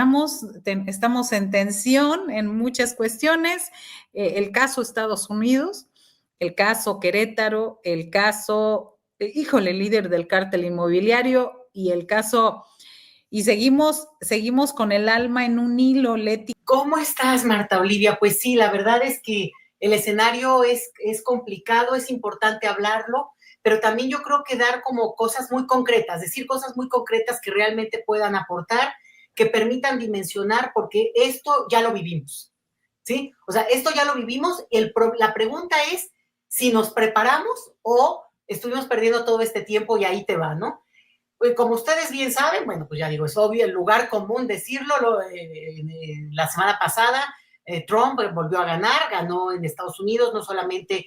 platicamos, estamos en tensión en muchas cuestiones, el caso Estados Unidos, el caso Querétaro, el caso, híjole, líder del cártel inmobiliario y el caso, y seguimos con el alma en un hilo, Leti. ¿Cómo estás, Marta Olivia? Pues sí, la verdad es que el escenario es complicado, es importante hablarlo, pero también yo creo que dar como cosas muy concretas, decir cosas muy concretas que realmente puedan aportar, que permitan dimensionar, porque esto ya lo vivimos, ¿sí? O sea, esto ya lo vivimos, la pregunta es si nos preparamos o estuvimos perdiendo todo este tiempo y ahí te va, ¿no? Pues como ustedes bien saben, bueno, pues ya digo, es obvio, el lugar común decirlo, la semana pasada Trump volvió a ganar, ganó en Estados Unidos, no solamente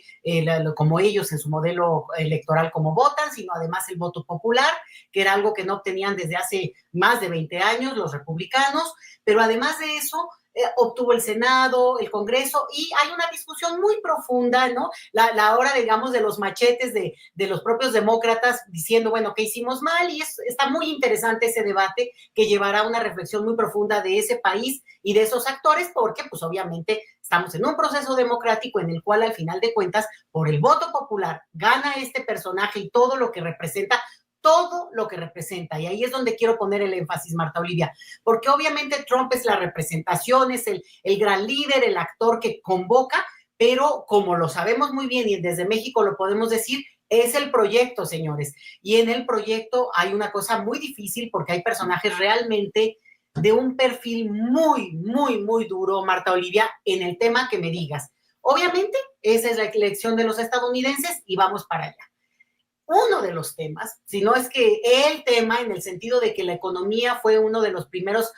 como ellos en su modelo electoral como votan, sino además el voto popular, que era algo que no obtenían desde hace más de 20 años los republicanos, pero además de eso, obtuvo el Senado, el Congreso, y hay una discusión muy profunda, ¿no? La hora, digamos, de los machetes de los propios demócratas diciendo, bueno, ¿qué hicimos mal? Y está muy interesante ese debate que llevará a una reflexión muy profunda de ese país y de esos actores, porque pues obviamente estamos en un proceso democrático en el cual al final de cuentas, por el voto popular, gana este personaje y todo lo que representa, y ahí es donde quiero poner el énfasis, Marta Olivia, porque obviamente Trump es la representación, es el gran líder, el actor que convoca, pero como lo sabemos muy bien y desde México lo podemos decir, es el proyecto, señores, y en el proyecto hay una cosa muy difícil porque hay personajes realmente de un perfil muy, muy, muy duro, Marta Olivia, en el tema que me digas. Obviamente, esa es la elección de los estadounidenses y vamos para allá. Uno de los temas, si no es que el tema, en el sentido de que la economía fue uno de los primeros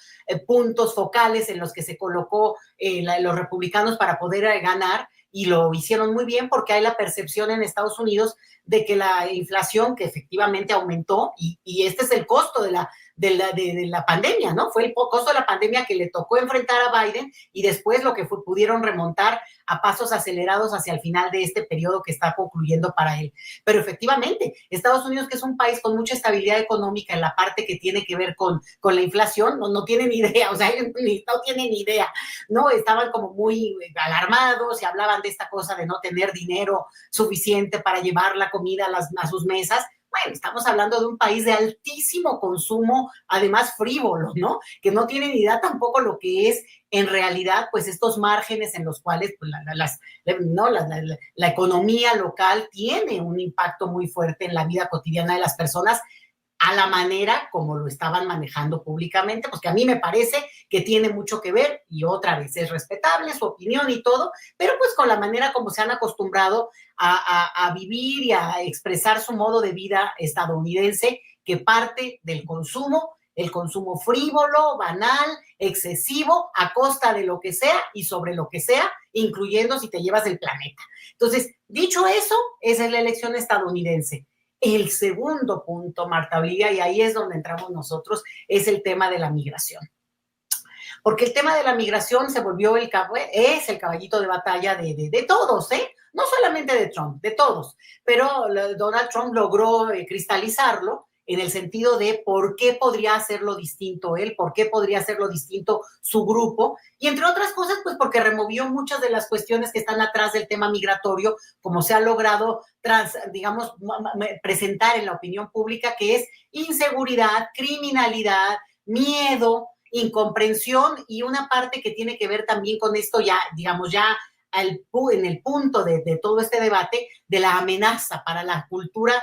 puntos focales en los que se colocó los republicanos para poder ganar, y lo hicieron muy bien porque hay la percepción en Estados Unidos de que la inflación, que efectivamente aumentó, y este es el costo de la pandemia, ¿no? Fue el costo de la pandemia que le tocó enfrentar a Biden y después lo que pudieron remontar a pasos acelerados hacia el final de este periodo que está concluyendo para él. Pero efectivamente, Estados Unidos, que es un país con mucha estabilidad económica en la parte que tiene que ver con la inflación, no tienen idea, o sea, no tienen idea, ¿no? Estaban como muy alarmados y hablaban de esta cosa de no tener dinero suficiente para llevar la comida a sus mesas. Bueno, estamos hablando de un país de altísimo consumo, además frívolo, ¿no? Que no tiene ni idea tampoco lo que es en realidad, pues estos márgenes en los cuales pues, la economía local tiene un impacto muy fuerte en la vida cotidiana de las personas, a la manera como lo estaban manejando públicamente, pues que a mí me parece que tiene mucho que ver, y otra vez es respetable su opinión y todo, pero pues con la manera como se han acostumbrado a vivir y a expresar su modo de vida estadounidense, que parte del consumo, el consumo frívolo, banal, excesivo, a costa de lo que sea y sobre lo que sea, incluyendo si te llevas el planeta. Entonces, dicho eso, esa es la elección estadounidense. El segundo punto, Marta Olivia, y ahí es donde entramos nosotros, es el tema de la migración. Porque el tema de la migración se volvió es el caballito de batalla de todos, ¿eh? No solamente de Trump, de todos. Pero Donald Trump logró cristalizarlo en el sentido de por qué podría hacerlo distinto él, por qué podría hacerlo distinto su grupo, y entre otras cosas, pues porque removió muchas de las cuestiones que están atrás del tema migratorio, como se ha logrado, digamos, presentar en la opinión pública, que es inseguridad, criminalidad, miedo, incomprensión, y una parte que tiene que ver también con esto ya, digamos, ya en el punto de todo este debate, de la amenaza para la cultura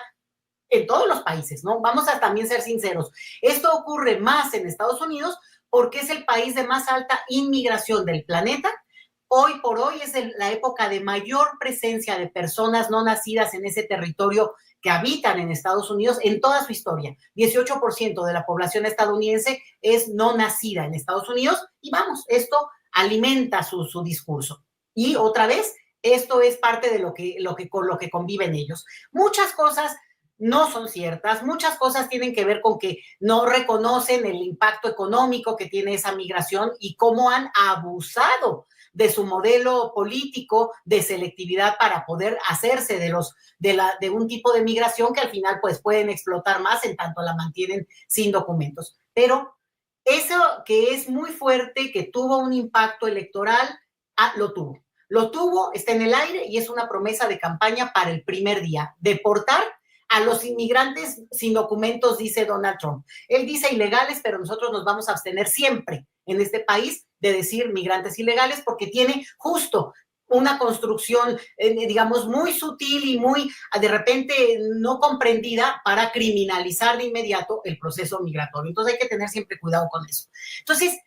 en todos los países, ¿no? Vamos a también ser sinceros. Esto ocurre más en Estados Unidos porque es el país de más alta inmigración del planeta. Hoy por hoy es la época de mayor presencia de personas no nacidas en ese territorio que habitan en Estados Unidos en toda su historia. 18% de la población estadounidense es no nacida en Estados Unidos, y vamos, esto alimenta su discurso. Y otra vez, esto es parte de con lo que conviven ellos. Muchas cosas no son ciertas, muchas cosas tienen que ver con que no reconocen el impacto económico que tiene esa migración y cómo han abusado de su modelo político de selectividad para poder hacerse de un tipo de migración que al final pues pueden explotar más en tanto la mantienen sin documentos. Pero Eso que es muy fuerte, que tuvo un impacto electoral, lo tuvo. Lo tuvo, está en el aire y es una promesa de campaña para el primer día. Deportar a los inmigrantes sin documentos, dice Donald Trump. Él dice ilegales, pero nosotros nos vamos a abstener siempre en este país de decir migrantes ilegales porque tiene justo una construcción, digamos, muy sutil y muy, de repente, no comprendida para criminalizar de inmediato el proceso migratorio. Entonces hay que tener siempre cuidado con eso. Entonces,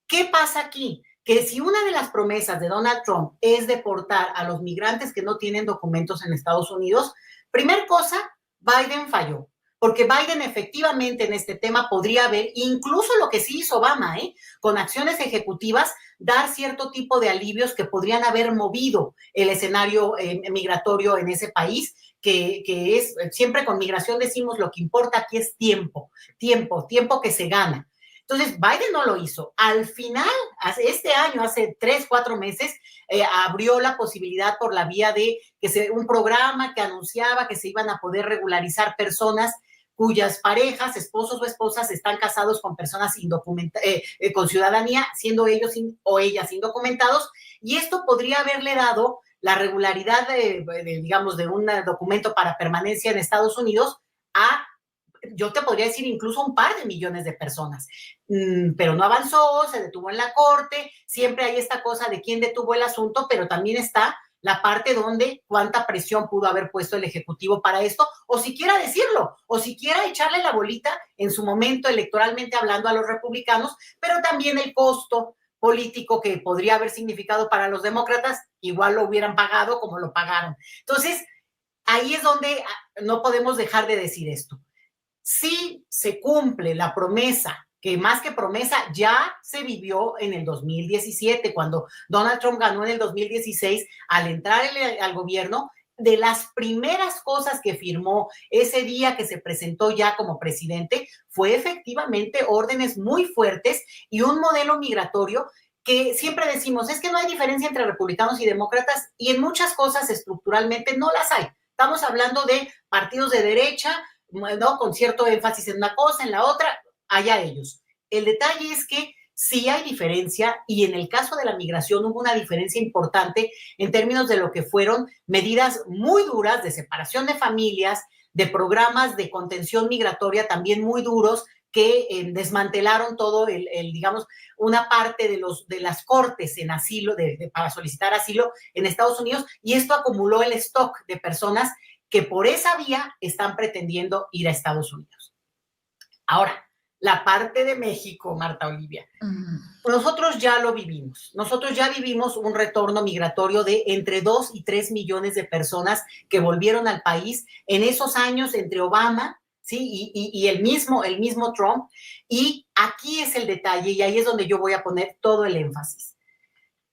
¿qué pasa aquí? Que si una de las promesas de Donald Trump es deportar a los migrantes que no tienen documentos en Estados Unidos, primer cosa, Biden falló. Porque Biden efectivamente en este tema podría haber, incluso lo que sí hizo Obama, con acciones ejecutivas, dar cierto tipo de alivios que podrían haber movido el escenario migratorio en ese país, que es, siempre con migración decimos, lo que importa aquí es tiempo que se gana. Entonces, Biden no lo hizo. Al final, este año, hace 3, 4 meses, abrió la posibilidad por la vía de un programa que anunciaba que se iban a poder regularizar personas cuyas parejas, esposos o esposas están casados con personas con ciudadanía, siendo ellos o ellas indocumentados, y esto podría haberle dado la regularidad digamos, de un documento para permanencia en Estados Unidos a, yo te podría decir, incluso un par de millones de personas. Pero no avanzó, se detuvo en la corte, siempre hay esta cosa de quién detuvo el asunto, pero también está la parte donde cuánta presión pudo haber puesto el Ejecutivo para esto, o siquiera decirlo, o siquiera echarle la bolita en su momento electoralmente hablando a los republicanos, pero también el costo político que podría haber significado para los demócratas, igual lo hubieran pagado como lo pagaron. Entonces, ahí es donde no podemos dejar de decir esto. Si se cumple la promesa, que más que promesa ya se vivió en el 2017, cuando Donald Trump ganó en el 2016, al entrar al gobierno, de las primeras cosas que firmó ese día que se presentó ya como presidente fue efectivamente órdenes muy fuertes y un modelo migratorio que siempre decimos, es que no hay diferencia entre republicanos y demócratas, y en muchas cosas estructuralmente no las hay. Estamos hablando de partidos de derecha, ¿no? Con cierto énfasis en una cosa, en la otra, allá ellos. El detalle es que sí hay diferencia, y en el caso de la migración hubo una diferencia importante en términos de lo que fueron medidas muy duras de separación de familias, de programas de contención migratoria también muy duros, que desmantelaron todo digamos, una parte de las cortes en asilo, para solicitar asilo en Estados Unidos, y esto acumuló el stock de personas que por esa vía están pretendiendo ir a Estados Unidos. Ahora, la parte de México, Marta Olivia, nosotros ya lo vivimos. Nosotros ya vivimos un retorno migratorio de entre 2 y 3 millones de personas que volvieron al país en esos años entre Obama, ¿sí? y el mismo Trump. Y aquí es el detalle, y ahí es donde yo voy a poner todo el énfasis.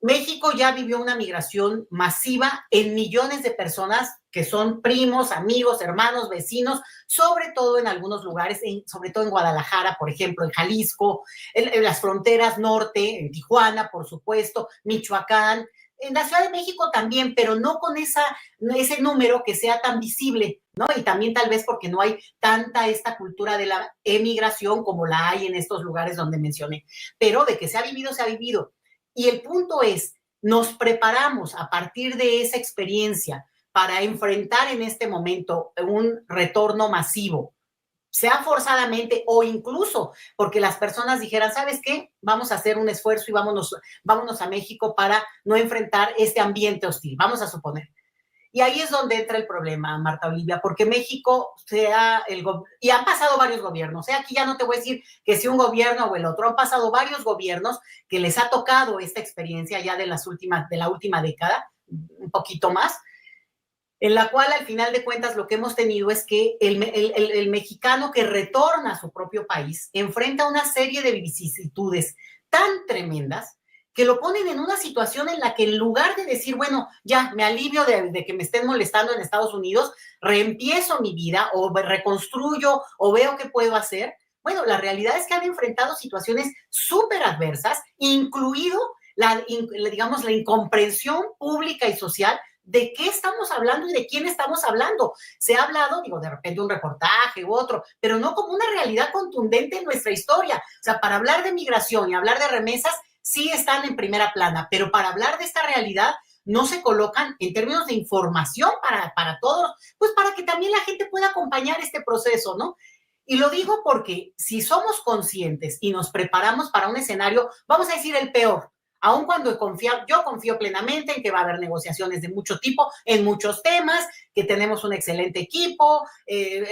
México ya vivió una migración masiva en millones de personas que son primos, amigos, hermanos, vecinos, sobre todo en algunos lugares, sobre todo en Guadalajara, por ejemplo, en Jalisco, en las fronteras norte, en Tijuana, por supuesto, Michoacán, en la Ciudad de México también, pero no con ese número que sea tan visible, ¿no? Y también tal vez porque no hay tanta esta cultura de la emigración como la hay en estos lugares donde mencioné. Pero de que se ha vivido, se ha vivido. Y el punto es, nos preparamos a partir de esa experiencia para enfrentar en este momento un retorno masivo, sea forzadamente o incluso porque las personas dijeran, ¿sabes qué? Vamos a hacer un esfuerzo y vámonos a México para no enfrentar este ambiente hostil, vamos a suponer. Y ahí es donde entra el problema, Marta Olivia, porque México y han pasado varios gobiernos, aquí ya no te voy a decir que si un gobierno o el otro, han pasado varios gobiernos que les ha tocado esta experiencia ya de la última década, un poquito más, en la cual al final de cuentas lo que hemos tenido es que el mexicano que retorna a su propio país enfrenta una serie de vicisitudes tan tremendas que lo ponen en una situación en la que en lugar de decir, bueno, ya me alivio de que me estén molestando en Estados Unidos, reempiezo mi vida o reconstruyo o veo qué puedo hacer, bueno, la realidad es que han enfrentado situaciones súper adversas, incluido digamos, la incomprensión pública y social de qué estamos hablando y de quién estamos hablando. Se ha hablado, digo, de repente un reportaje u otro, pero no como una realidad contundente en nuestra historia. O sea, para hablar de migración y hablar de remesas, sí están en primera plana, pero para hablar de esta realidad no se colocan en términos de información para todos, pues para que también la gente pueda acompañar este proceso, ¿no? Y lo digo porque si somos conscientes y nos preparamos para un escenario, vamos a decir el peor, aun cuando yo confío plenamente en que va a haber negociaciones de mucho tipo, en muchos temas, que tenemos un excelente equipo,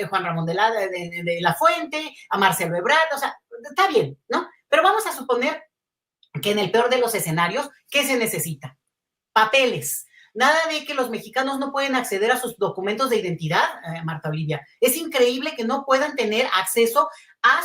Juan Ramón de la Fuente, a Marcelo Ebrard, o sea, está bien, ¿no? Pero vamos a suponer que en el peor de los escenarios, ¿qué se necesita? Papeles. Nada de que los mexicanos no pueden acceder a sus documentos de identidad, Marta Olivia. Es increíble que no puedan tener acceso a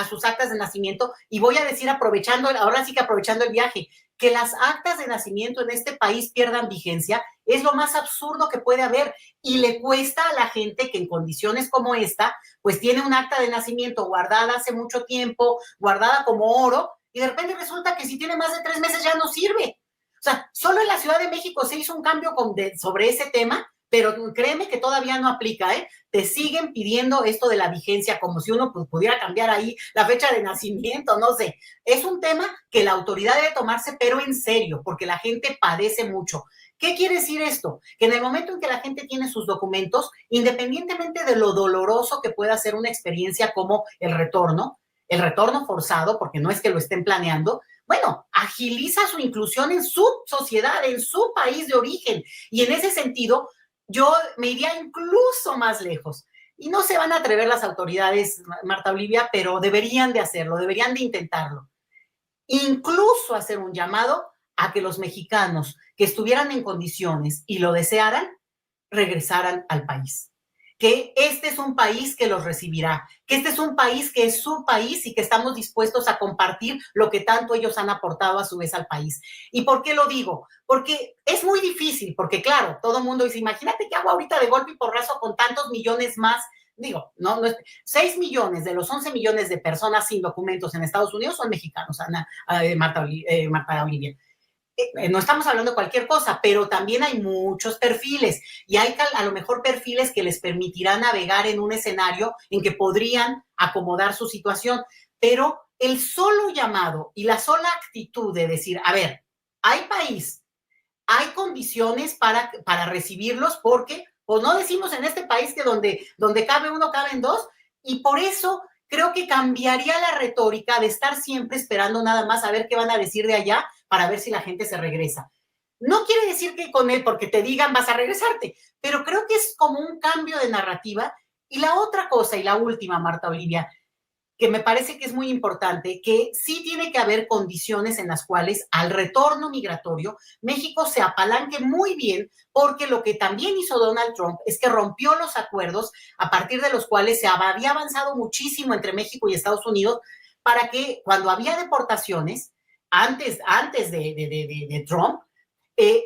sus actas de nacimiento. Y voy a decir, ahora sí que aprovechando el viaje, que las actas de nacimiento en este país pierdan vigencia es lo más absurdo que puede haber. Y le cuesta a la gente que en condiciones como esta, pues tiene un acta de nacimiento guardada hace mucho tiempo, guardada como oro, y de repente resulta que si tiene más de 3 meses ya no sirve. O sea, solo en la Ciudad de México se hizo un cambio sobre ese tema, pero créeme que todavía no aplica, ¿eh? Te siguen pidiendo esto de la vigencia como si uno pues, pudiera cambiar ahí la fecha de nacimiento, no sé. Es un tema que la autoridad debe tomarse, pero en serio, porque la gente padece mucho. ¿Qué quiere decir esto? Que en el momento en que la gente tiene sus documentos, independientemente de lo doloroso que pueda ser una experiencia como el retorno forzado, porque no es que lo estén planeando, bueno, agiliza su inclusión en su sociedad, en su país de origen. Y en ese sentido, yo me iría incluso más lejos. Y no se van a atrever las autoridades, Marta Olivia, pero deberían de hacerlo, deberían de intentarlo. Incluso hacer un llamado a que los mexicanos que estuvieran en condiciones y lo desearan, regresaran al país. Que este es un país que los recibirá, que este es un país que es su país y que estamos dispuestos a compartir lo que tanto ellos han aportado a su vez al país. ¿Y por qué lo digo? Porque es muy difícil, porque claro, todo el mundo dice, imagínate qué hago ahorita de golpe y porrazo con tantos millones más. Digo, no, 6 millones de los 11 millones de personas sin documentos en Estados Unidos son mexicanos, Marta Olivia. No estamos hablando de cualquier cosa, pero también hay muchos perfiles y hay a lo mejor perfiles que les permitirán navegar en un escenario en que podrían acomodar su situación, pero el solo llamado y la sola actitud de decir, a ver, hay país, hay condiciones para recibirlos porque, pues no decimos en este país que donde cabe uno, caben dos, y por eso creo que cambiaría la retórica de estar siempre esperando nada más a ver qué van a decir de allá para ver si la gente se regresa. No quiere decir que con él, porque te digan vas a regresarte, pero creo que es como un cambio de narrativa. Y la otra cosa, y la última, Marta Olivia, que me parece que es muy importante, que sí tiene que haber condiciones en las cuales al retorno migratorio México se apalanque muy bien, porque lo que también hizo Donald Trump es que rompió los acuerdos a partir de los cuales se había avanzado muchísimo entre México y Estados Unidos para que cuando había deportaciones, antes de Trump,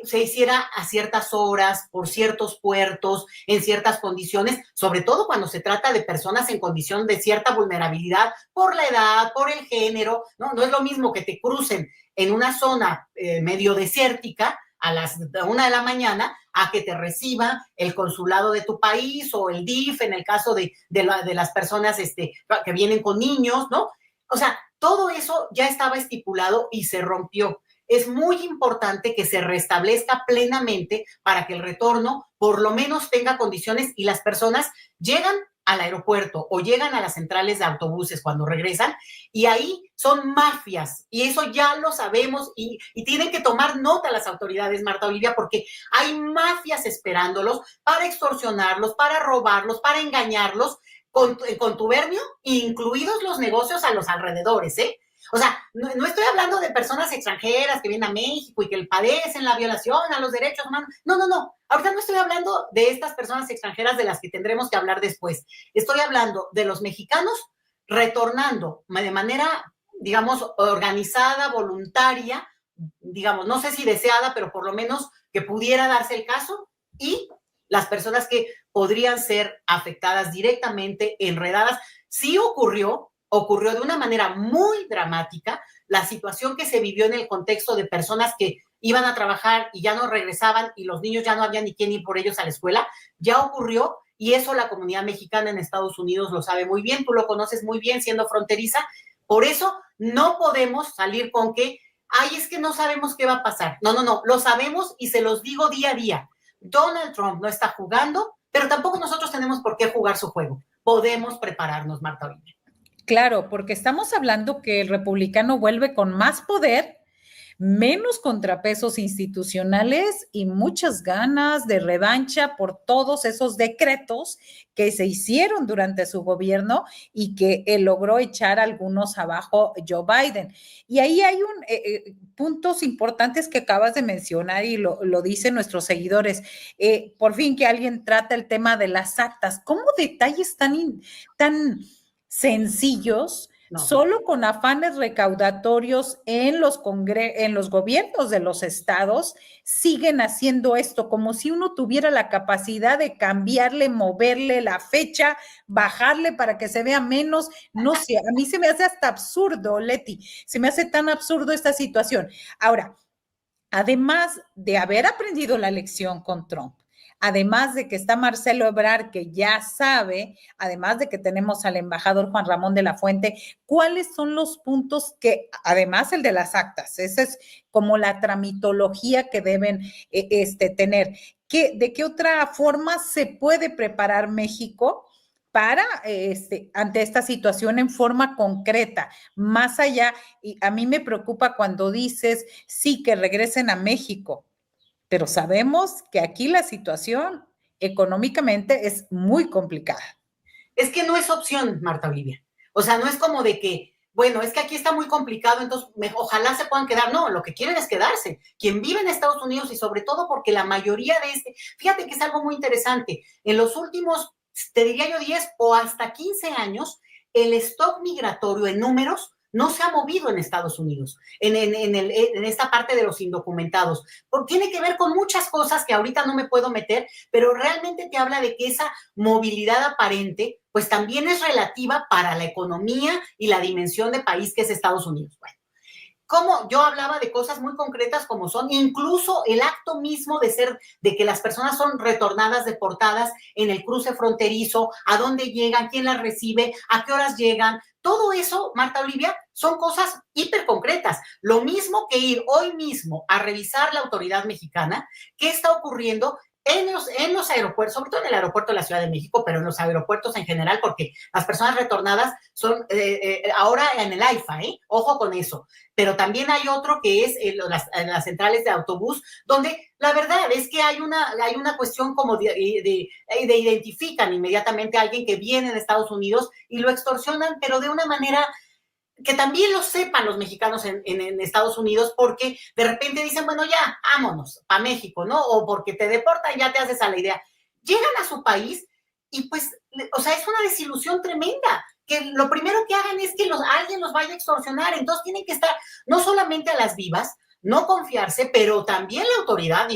se hiciera a ciertas horas, por ciertos puertos, en ciertas condiciones, sobre todo cuando se trata de personas en condición de cierta vulnerabilidad por la edad, por el género, ¿no? No es lo mismo que te crucen en una zona medio desértica a las 1 de la mañana a que te reciba el consulado de tu país o el DIF en el caso de las personas que vienen con niños, ¿no? O sea, todo eso ya estaba estipulado y se rompió. Es muy importante que se restablezca plenamente para que el retorno por lo menos tenga condiciones y las personas llegan al aeropuerto o llegan a las centrales de autobuses cuando regresan y ahí son mafias y eso ya lo sabemos y tienen que tomar nota las autoridades, Marta Olivia, porque hay mafias esperándolos para extorsionarlos, para robarlos, para engañarlos con contubernio, incluidos los negocios a los alrededores, ¿eh? O sea, no estoy hablando de personas extranjeras que vienen a México y que padecen la violación a los derechos humanos. No. Ahorita no estoy hablando de estas personas extranjeras de las que tendremos que hablar después. Estoy hablando de los mexicanos retornando de manera, digamos, organizada, voluntaria, digamos, no sé si deseada, pero por lo menos que pudiera darse el caso, y las personas que podrían ser afectadas directamente, enredadas. Sí ocurrió de una manera muy dramática la situación que se vivió en el contexto de personas que iban a trabajar y ya no regresaban y los niños ya no había ni quién ir por ellos a la escuela. Ya ocurrió y eso la comunidad mexicana en Estados Unidos lo sabe muy bien, tú lo conoces muy bien siendo fronteriza. Por eso no podemos salir con que, ay, es que no sabemos qué va a pasar. No, no, no, lo sabemos y se los digo día a día. Donald Trump no está jugando, pero tampoco nosotros tenemos por qué jugar su juego. Podemos prepararnos, Marta Olivia. Claro, porque estamos hablando que el republicano vuelve con más poder, menos contrapesos institucionales y muchas ganas de revancha por todos esos decretos que se hicieron durante su gobierno y que logró echar algunos abajo Joe Biden. Y ahí hay puntos importantes que acabas de mencionar y lo dicen nuestros seguidores. Por fin que alguien trata el tema de las actas. ¿Cómo detalles tan sencillos, no, solo con afanes recaudatorios en los gobiernos de los estados, siguen haciendo esto como si uno tuviera la capacidad de cambiarle, moverle la fecha, bajarle para que se vea menos? No sé, a mí se me hace hasta absurdo, Leti, se me hace tan absurdo esta situación. Ahora, además de haber aprendido la lección con Trump, además de que está Marcelo Ebrard, que ya sabe, además de que tenemos al embajador Juan Ramón de la Fuente, ¿cuáles son los puntos que, además el de las actas, esa es como la tramitología que deben tener? ¿De qué otra forma se puede preparar México para ante esta situación en forma concreta, más allá? Y a mí me preocupa cuando dices, sí, que regresen a México, pero sabemos que aquí la situación económicamente es muy complicada. Es que no es opción, Marta Olivia. O sea, no es como de que, bueno, es que aquí está muy complicado, entonces ojalá se puedan quedar. No, lo que quieren es quedarse. Quien vive en Estados Unidos y sobre todo porque la mayoría de fíjate que es algo muy interesante. En los últimos, te diría yo, 10 o hasta 15 años, el stock migratorio en números no se ha movido en Estados Unidos, en esta parte de los indocumentados. Porque tiene que ver con muchas cosas que ahorita no me puedo meter, pero realmente te habla de que esa movilidad aparente, pues también es relativa para la economía y la dimensión de país que es Estados Unidos. Bueno, como yo hablaba de cosas muy concretas como son incluso el acto mismo de que las personas son retornadas, deportadas en el cruce fronterizo, a dónde llegan, quién las recibe, a qué horas llegan. Todo eso, Marta Olivia, son cosas hiper concretas. Lo mismo que ir hoy mismo a revisar la autoridad mexicana, qué está ocurriendo en los aeropuertos, sobre todo en el aeropuerto de la Ciudad de México, pero en los aeropuertos en general, porque las personas retornadas son ahora en el AIFA, ojo con eso. Pero también hay otro que es en las centrales de autobús, donde la verdad es que hay una cuestión como de identifican inmediatamente a alguien que viene de Estados Unidos y lo extorsionan, pero de una manera que también lo sepan los mexicanos en Estados Unidos, porque de repente dicen, bueno, ya, vámonos a México, ¿no? O porque te deportan, ya te haces a la idea. Llegan a su país y pues, o sea, es una desilusión tremenda, que lo primero que hagan es que alguien los vaya a extorsionar, entonces tienen que estar no solamente a las vivas, no confiarse, pero también la autoridad,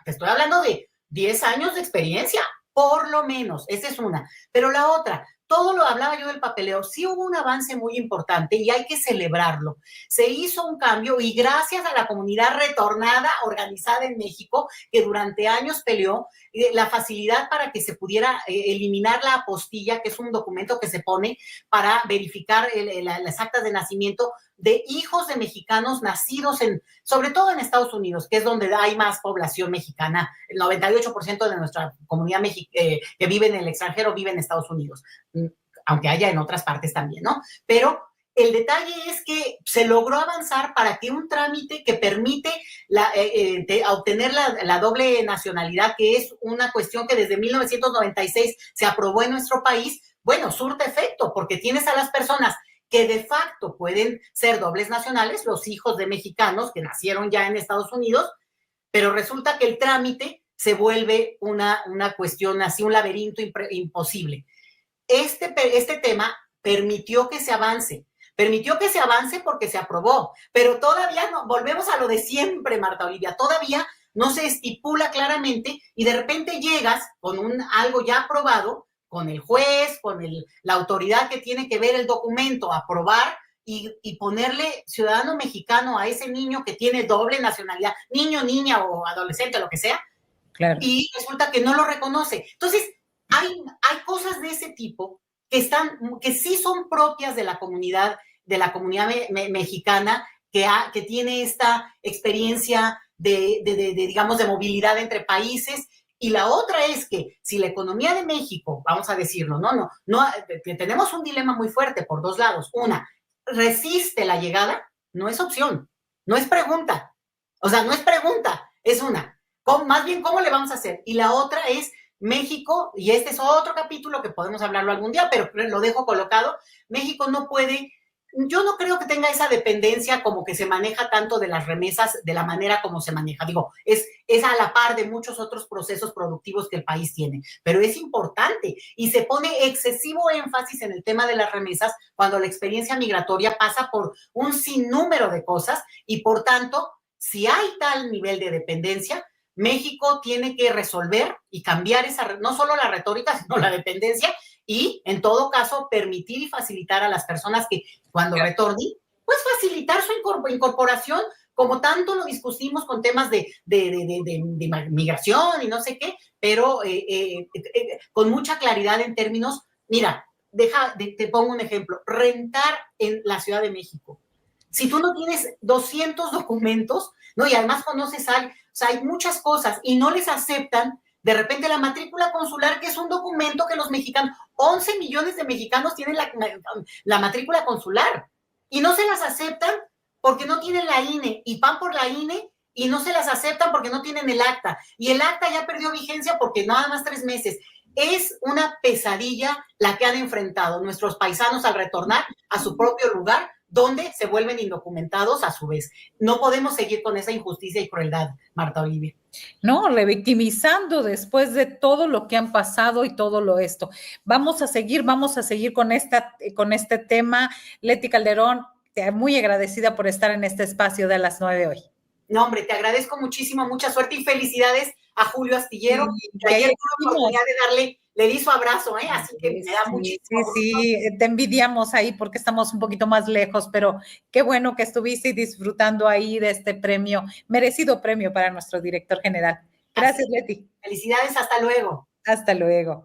te estoy hablando de 10 años de experiencia, por lo menos, esa es una. Pero la otra, todo lo hablaba yo del papeleo, sí hubo un avance muy importante y hay que celebrarlo. Se hizo un cambio y gracias a la comunidad retornada organizada en México, que durante años peleó la facilidad para que se pudiera eliminar la apostilla, que es un documento que se pone para verificar las actas de nacimiento de hijos de mexicanos nacidos sobre todo en Estados Unidos, que es donde hay más población mexicana. El 98% de nuestra comunidad que vive en el extranjero vive en Estados Unidos, aunque haya en otras partes también, ¿no? Pero el detalle es que se logró avanzar para que un trámite que permite obtener la doble nacionalidad, que es una cuestión que desde 1996 se aprobó en nuestro país, bueno, surte efecto, porque tienes a las personas que de facto pueden ser dobles nacionales, los hijos de mexicanos que nacieron ya en Estados Unidos, pero resulta que el trámite se vuelve una cuestión así, un laberinto imposible. Este tema permitió que se avance porque se aprobó, pero todavía no, volvemos a lo de siempre, Marta Olivia, todavía no se estipula claramente y de repente llegas con algo ya aprobado, con el juez, con la autoridad que tiene que ver el documento, aprobar, y ponerle ciudadano mexicano a ese niño que tiene doble nacionalidad, niño, niña o adolescente, lo que sea, claro. Y resulta que no lo reconoce. Entonces, hay cosas de ese tipo que sí son propias de la comunidad mexicana que tiene esta experiencia digamos, de movilidad entre países. Y la otra es que si la economía de México, vamos a decirlo, tenemos un dilema muy fuerte por dos lados. Una, resiste la llegada, no es opción, no es pregunta. O sea, no es pregunta, es una. Más bien, ¿cómo le vamos a hacer? Y la otra es México, y este es otro capítulo que podemos hablarlo algún día, pero lo dejo colocado. México no puede, yo no creo que tenga esa dependencia como que se maneja tanto de las remesas de la manera como se maneja. Digo, es a la par de muchos otros procesos productivos que el país tiene, pero es importante y se pone excesivo énfasis en el tema de las remesas cuando la experiencia migratoria pasa por un sinnúmero de cosas y por tanto, si hay tal nivel de dependencia, México tiene que resolver y cambiar no solo la retórica, sino la dependencia y, en todo caso, permitir y facilitar a las personas que cuando retornen, pues facilitar su incorporación, como tanto lo discutimos con temas de migración y no sé qué, pero con mucha claridad en términos, mira, te pongo un ejemplo, rentar en la Ciudad de México. Si tú no tienes 200 documentos, ¿no? Y además conoces o sea, hay muchas cosas y no les aceptan de repente la matrícula consular, que es un documento que los mexicanos, 11 millones de mexicanos tienen la matrícula consular y no se las aceptan porque no tienen la INE y van por la INE y no se las aceptan porque no tienen el acta. Y el acta ya perdió vigencia porque nada más 3 meses. Es una pesadilla la que han enfrentado nuestros paisanos al retornar a su propio lugar, donde se vuelven indocumentados a su vez. No podemos seguir con esa injusticia y crueldad, Marta Olivia. No, revictimizando después de todo lo que han pasado y todo lo esto. Vamos a seguir con este tema. Leti Calderón, muy agradecida por estar en este espacio de las 9 hoy. No, hombre, te agradezco muchísimo, mucha suerte y felicidades a Julio Astillero, que ayer tuve la oportunidad de le di su abrazo, así que me da muchísimo gusto. Sí, te envidiamos ahí porque estamos un poquito más lejos, pero qué bueno que estuviste disfrutando ahí de este premio, merecido premio para nuestro director general. Gracias, Leti. Felicidades, hasta luego. Hasta luego.